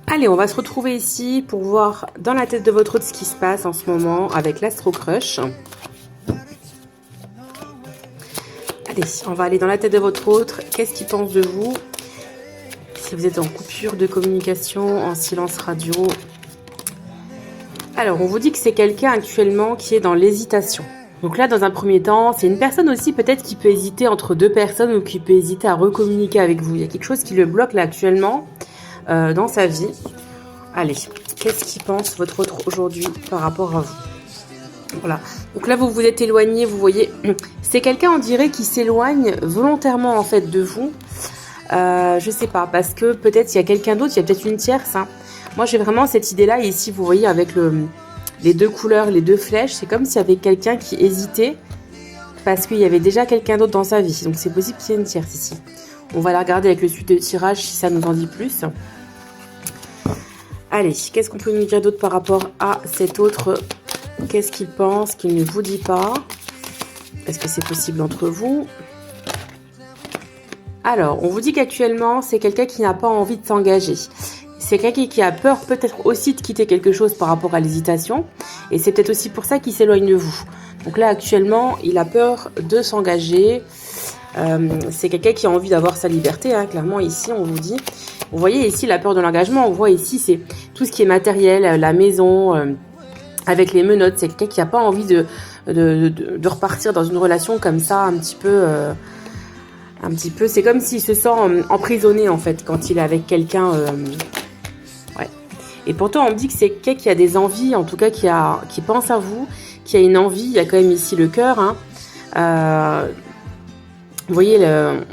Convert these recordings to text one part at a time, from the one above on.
Allez, on va se retrouver ici pour voir dans la tête de votre hôte ce qui se passe en ce moment avec l'Astro Crush. Allez, on va aller dans la tête de votre hôte. Qu'est-ce qu'il pense de vous? Si vous êtes en coupure de communication, en silence radio. Alors, on vous dit que c'est quelqu'un actuellement qui est dans l'hésitation. Donc là, dans un premier temps, c'est une personne aussi peut-être qui peut hésiter entre deux personnes ou qui peut hésiter à recommuniquer avec vous. Il y a quelque chose qui le bloque là actuellement. Dans sa vie. Allez, qu'est-ce qu'il pense votre autre aujourd'hui par rapport à vous? Voilà. Donc là, vous vous êtes éloigné, vous voyez. C'est quelqu'un, on dirait, qui s'éloigne volontairement en fait de vous. Je sais pas, parce que peut-être il y a quelqu'un d'autre, il y a peut-être une tierce. Hein. Moi, j'ai vraiment cette idée-là. Et ici, vous voyez, avec les deux couleurs, les deux flèches, c'est comme s'il y avait quelqu'un qui hésitait parce qu'il y avait déjà quelqu'un d'autre dans sa vie. Donc, c'est possible qu'il y ait une tierce ici. On va la regarder avec le suite de tirage si ça nous en dit plus. Allez, qu'est-ce qu'on peut nous dire d'autre par rapport à cet autre? Qu'est-ce qu'il pense, qu'il ne vous dit pas? Est-ce que c'est possible entre vous? Alors, on vous dit qu'actuellement, c'est quelqu'un qui n'a pas envie de s'engager. C'est quelqu'un qui a peur peut-être aussi de quitter quelque chose par rapport à l'hésitation. Et c'est peut-être aussi pour ça qu'il s'éloigne de vous. Donc là, actuellement, il a peur de s'engager. C'est quelqu'un qui a envie d'avoir sa liberté, hein, clairement ici on vous dit. Vous voyez ici la peur de l'engagement, on voit ici c'est tout ce qui est matériel, la maison, avec les menottes. C'est quelqu'un qui n'a pas envie de repartir dans une relation comme ça, un petit peu, c'est comme s'il se sent emprisonné en fait quand il est avec quelqu'un. Ouais. Et pourtant on me dit que c'est quelqu'un qui a des envies, en tout cas qui pense à vous, qui a une envie. Il y a quand même ici le cœur, hein. Vous voyez,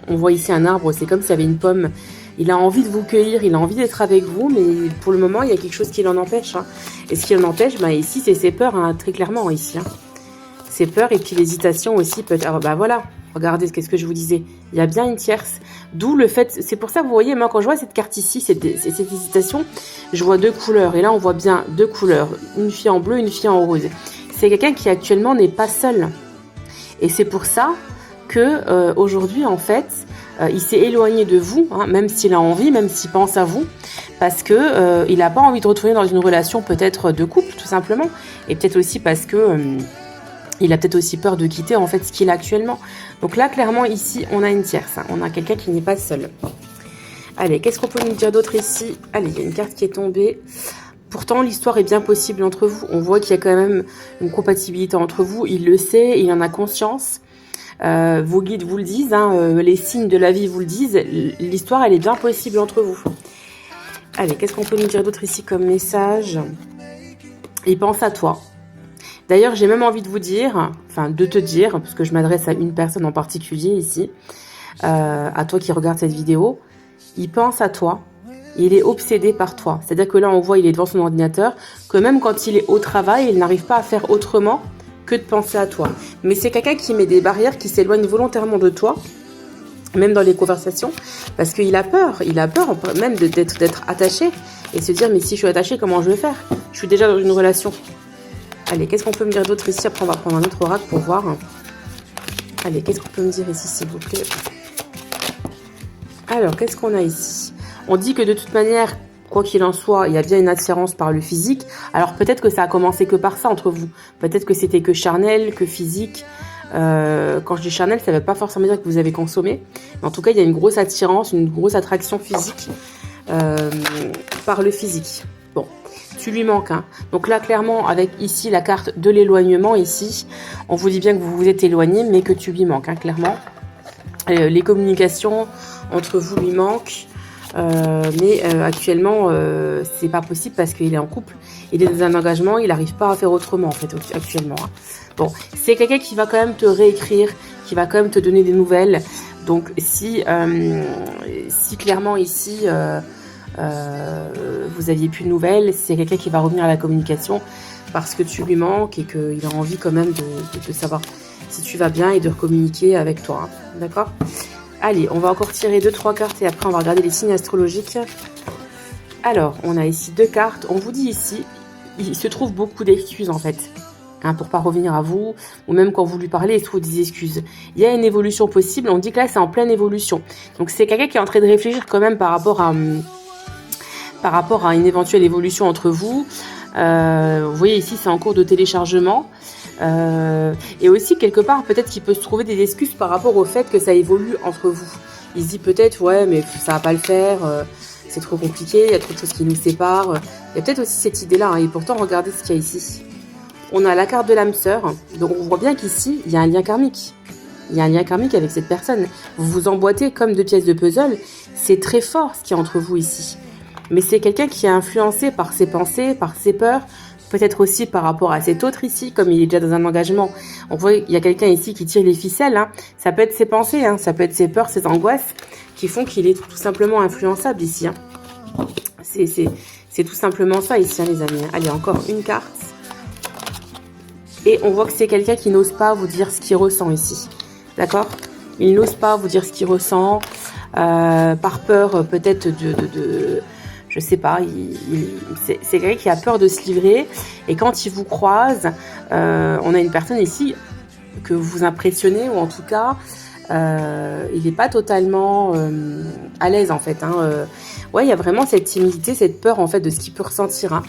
on voit ici un arbre, c'est comme s'il y avait une pomme. Il a envie de vous cueillir, il a envie d'être avec vous, mais pour le moment, il y a quelque chose qui l'en empêche. Hein. Et ce qui l'en empêche, bah, ici, c'est ses peurs, hein, très clairement, ici. Hein. Ses peurs et puis l'hésitation aussi. Peut-être. Bah voilà, regardez, qu'est-ce que je vous disais. Il y a bien une tierce. D'où le fait, c'est pour ça que vous voyez, moi, quand je vois cette carte ici, cette hésitation, je vois deux couleurs. Et là, on voit bien deux couleurs. Une fille en bleu, une fille en rose. C'est quelqu'un qui actuellement n'est pas seul. Et c'est pour ça que aujourd'hui en fait il s'est éloigné de vous, hein, même s'il a envie, même s'il pense à vous, parce que il n'a pas envie de retourner dans une relation peut-être de couple tout simplement, et peut-être aussi parce que il a peut-être aussi peur de quitter en fait ce qu'il a actuellement. Donc là clairement ici on a une tierce, hein, on a quelqu'un qui n'est pas seul. Allez, qu'est-ce qu'on peut nous dire d'autre ici? Allez, il y a une carte qui est tombée. Pourtant, l'histoire est bien possible entre vous. On voit qu'il y a quand même une compatibilité entre vous. Il le sait, il en a conscience. Vos guides vous le disent, hein, les signes de la vie vous le disent, l'histoire elle est bien possible entre vous. Allez, qu'est-ce qu'on peut nous dire d'autre ici comme message? Il pense à toi. D'ailleurs, j'ai même envie de vous dire, enfin de te dire, parce que je m'adresse à une personne en particulier ici, à toi qui regarde cette vidéo, il pense à toi, il est obsédé par toi. C'est-à-dire que là on voit il est devant son ordinateur, que même quand il est au travail, il n'arrive pas à faire autrement que de penser à toi. Mais c'est quelqu'un qui met des barrières, qui s'éloigne volontairement de toi, même dans les conversations, parce qu'il a peur même d'être attaché, et se dire, mais si je suis attaché, comment je vais faire? Je suis déjà dans une relation. Allez, qu'est-ce qu'on peut me dire d'autre ici? Après, on va prendre un autre oracle pour voir. Allez, qu'est-ce qu'on peut me dire ici, s'il vous plaît? Alors, qu'est-ce qu'on a ici? On dit que de toute manière, quoi qu'il en soit, il y a bien une attirance par le physique. Alors peut-être que ça a commencé que par ça entre vous. Peut-être que c'était que charnel, que physique. Quand je dis charnel, ça ne veut pas forcément dire que vous avez consommé. Mais en tout cas, il y a une grosse attirance, une grosse attraction physique par le physique. Bon, tu lui manques. Hein. Donc là, clairement, avec ici la carte de l'éloignement, ici, on vous dit bien que vous vous êtes éloigné, mais que tu lui manques, hein, clairement. Les communications entre vous lui manquent. Mais actuellement c'est pas possible parce qu'il est en couple, il est dans un engagement, il n'arrive pas à faire autrement en fait actuellement. Hein. Bon, c'est quelqu'un qui va quand même te réécrire, qui va quand même te donner des nouvelles. Donc si clairement ici vous aviez plus de nouvelles, c'est quelqu'un qui va revenir à la communication parce que tu lui manques et qu'il a envie quand même de savoir si tu vas bien et de recommuniquer avec toi. Hein. D'accord ? Allez, on va encore tirer 2-3 cartes et après on va regarder les signes astrologiques. Alors, on a ici 2 cartes. On vous dit ici, il se trouve beaucoup d'excuses en fait. Hein, pour pas revenir à vous, ou même quand vous lui parlez, il se trouve des excuses. Il y a une évolution possible, on dit que là c'est en pleine évolution. Donc c'est quelqu'un qui est en train de réfléchir quand même par rapport par rapport à une éventuelle évolution entre vous. Vous voyez ici, c'est en cours de téléchargement. Et aussi, quelque part, peut-être qu'il peut se trouver des excuses par rapport au fait que ça évolue entre vous. Il se dit peut-être, ouais, mais ça va pas le faire, c'est trop compliqué, il y a trop de choses qui nous séparent. Il y a peut-être aussi cette idée-là, hein, et pourtant, regardez ce qu'il y a ici. On a la carte de l'âme sœur, donc on voit bien qu'ici, il y a un lien karmique. Il y a un lien karmique avec cette personne. Vous vous emboîtez comme deux pièces de puzzle. C'est très fort ce qu'il y a entre vous ici. Mais c'est quelqu'un qui est influencé par ses pensées, par ses peurs, peut-être aussi par rapport à cet autre ici, comme il est déjà dans un engagement. On voit qu'il y a quelqu'un ici qui tire les ficelles. Hein. Ça peut être ses pensées, hein. Ça peut être ses peurs, ses angoisses, qui font qu'il est tout simplement influençable ici. Hein. C'est tout simplement ça ici, hein, les amis. Allez, encore une carte. Et on voit que c'est quelqu'un qui n'ose pas vous dire ce qu'il ressent ici. D'accord? Il n'ose pas vous dire ce qu'il ressent, par peur peut-être je sais pas, c'est quelqu'un qui a peur de se livrer. Et quand il vous croise, on a une personne ici que vous impressionnez, ou en tout cas, il n'est pas totalement à l'aise en fait. Hein. Ouais, il y a vraiment cette timidité, cette peur en fait de ce qu'il peut ressentir. Hein.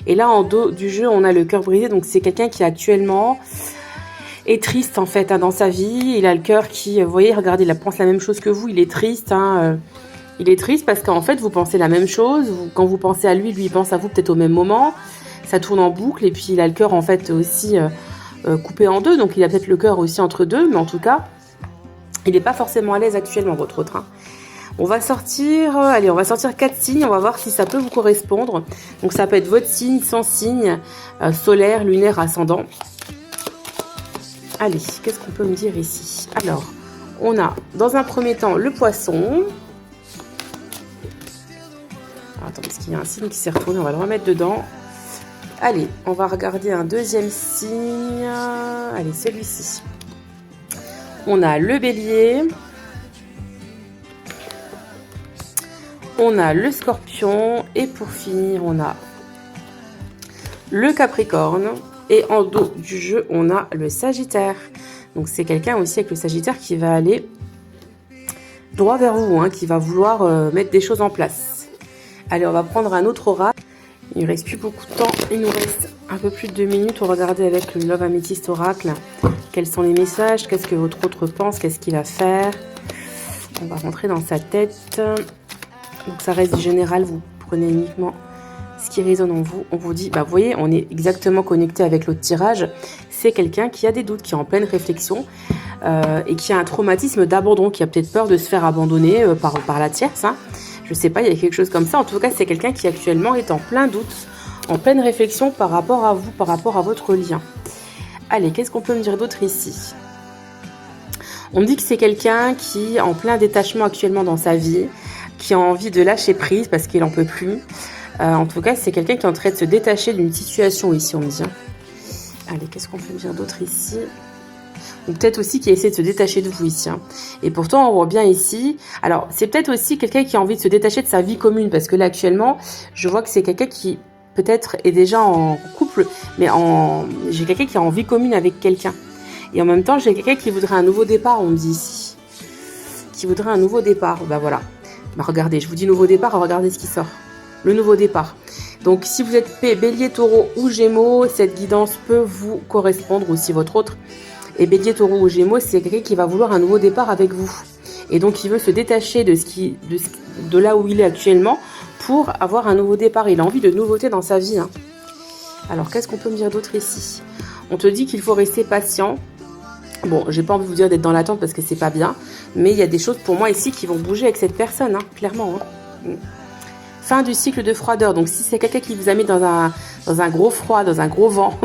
Et là, en dos du jeu, on a le cœur brisé. Donc c'est quelqu'un qui actuellement est triste en fait, hein, dans sa vie. Il a le cœur qui, vous voyez, regardez, il pense la même chose que vous. Il est triste. Hein, il est triste parce qu'en fait, vous pensez la même chose. Quand vous pensez à lui, lui il pense à vous peut-être au même moment. Ça tourne en boucle. Et puis il a le cœur en fait aussi coupé en deux. Donc il a peut-être le cœur aussi entre deux. Mais en tout cas, il n'est pas forcément à l'aise actuellement, votre autre. Hein. On va sortir, allez, on va sortir 4 signes, on va voir si ça peut vous correspondre. Donc ça peut être votre signe, son signe, solaire, lunaire, ascendant. Allez, qu'est-ce qu'on peut me dire ici? Alors, on a dans un premier temps le poisson. Alors, attends, parce qu'il y a un signe qui s'est retourné, on va le remettre dedans. Allez, on va regarder un deuxième signe. Allez, celui-ci. On a le bélier. On a le scorpion. Et pour finir, on a le capricorne. Et en dos du jeu, on a le sagittaire. Donc c'est quelqu'un aussi avec le sagittaire qui va aller droit vers vous, hein, qui va vouloir mettre des choses en place. Allez, on va prendre un autre oracle. Il ne reste plus beaucoup de temps. Il nous reste un peu plus de 2 minutes. On va regarder avec le Love Amethyst Oracle. Quels sont les messages? Qu'est-ce que votre autre pense? Qu'est-ce qu'il a à faire? On va rentrer dans sa tête. Donc ça reste général. Vous prenez uniquement ce qui résonne en vous. On vous dit, bah vous voyez, on est exactement connecté avec l'autre tirage. C'est quelqu'un qui a des doutes, qui est en pleine réflexion et qui a un traumatisme d'abandon, qui a peut-être peur de se faire abandonner par la tierce. Hein. Je sais pas, il y a quelque chose comme ça. En tout cas, c'est quelqu'un qui actuellement est en plein doute, en pleine réflexion par rapport à vous, par rapport à votre lien. Allez, qu'est-ce qu'on peut me dire d'autre ici? On me dit que c'est quelqu'un qui est en plein détachement actuellement dans sa vie, qui a envie de lâcher prise parce qu'il n'en peut plus. En tout cas, c'est quelqu'un qui est en train de se détacher d'une situation ici, on me dit. Allez, qu'est-ce qu'on peut me dire d'autre ici? Ou peut-être aussi qui essaie de se détacher de vous ici. Hein. Et pourtant, on voit bien ici. Alors, c'est peut-être aussi quelqu'un qui a envie de se détacher de sa vie commune. Parce que là, actuellement, je vois que c'est quelqu'un qui peut-être est déjà en couple. Mais j'ai quelqu'un qui est en vie commune avec quelqu'un. Et en même temps, j'ai quelqu'un qui voudrait un nouveau départ, on me dit ici. Qui voudrait un nouveau départ. Ben voilà. Ben regardez, je vous dis nouveau départ, regardez ce qui sort. Le nouveau départ. Donc, si vous êtes bélier, taureau ou gémeaux, cette guidance peut vous correspondre, aussi votre autre. Et bélier, taureau ou gémeaux, c'est quelqu'un qui va vouloir un nouveau départ avec vous. Et donc, il veut se détacher de là où il est actuellement pour avoir un nouveau départ. Il a envie de nouveautés dans sa vie. Hein. Alors, qu'est-ce qu'on peut me dire d'autre ici? On te dit qu'il faut rester patient. Bon, j'ai pas envie de vous dire d'être dans l'attente parce que c'est pas bien. Mais il y a des choses pour moi ici qui vont bouger avec cette personne, hein, clairement. Hein. Fin du cycle de froideur. Donc, si c'est quelqu'un qui vous a mis dans un gros froid, dans un gros vent,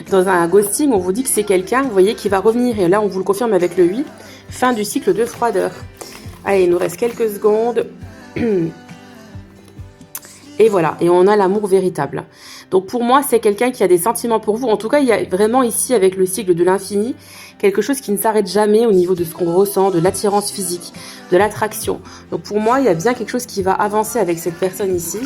dans un ghosting, on vous dit que c'est quelqu'un, vous voyez, qui va revenir. Et là, on vous le confirme avec le 8. Fin du cycle de froideur. Allez, il nous reste quelques secondes. Et voilà. Et on a l'amour véritable. Donc, pour moi, c'est quelqu'un qui a des sentiments pour vous. En tout cas, il y a vraiment ici, avec le cycle de l'infini, quelque chose qui ne s'arrête jamais au niveau de ce qu'on ressent, de l'attirance physique, de l'attraction. Donc, pour moi, il y a bien quelque chose qui va avancer avec cette personne ici.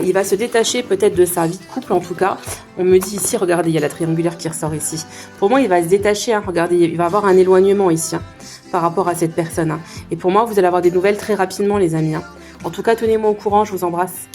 Il va se détacher peut-être de sa vie de couple, en tout cas. On me dit ici, regardez, il y a la triangulaire qui ressort ici. Pour moi, il va se détacher. Hein, regardez, il va avoir un éloignement ici, hein, par rapport à cette personne. Hein. Et pour moi, vous allez avoir des nouvelles très rapidement, les amis. Hein. En tout cas, tenez-moi au courant, je vous embrasse.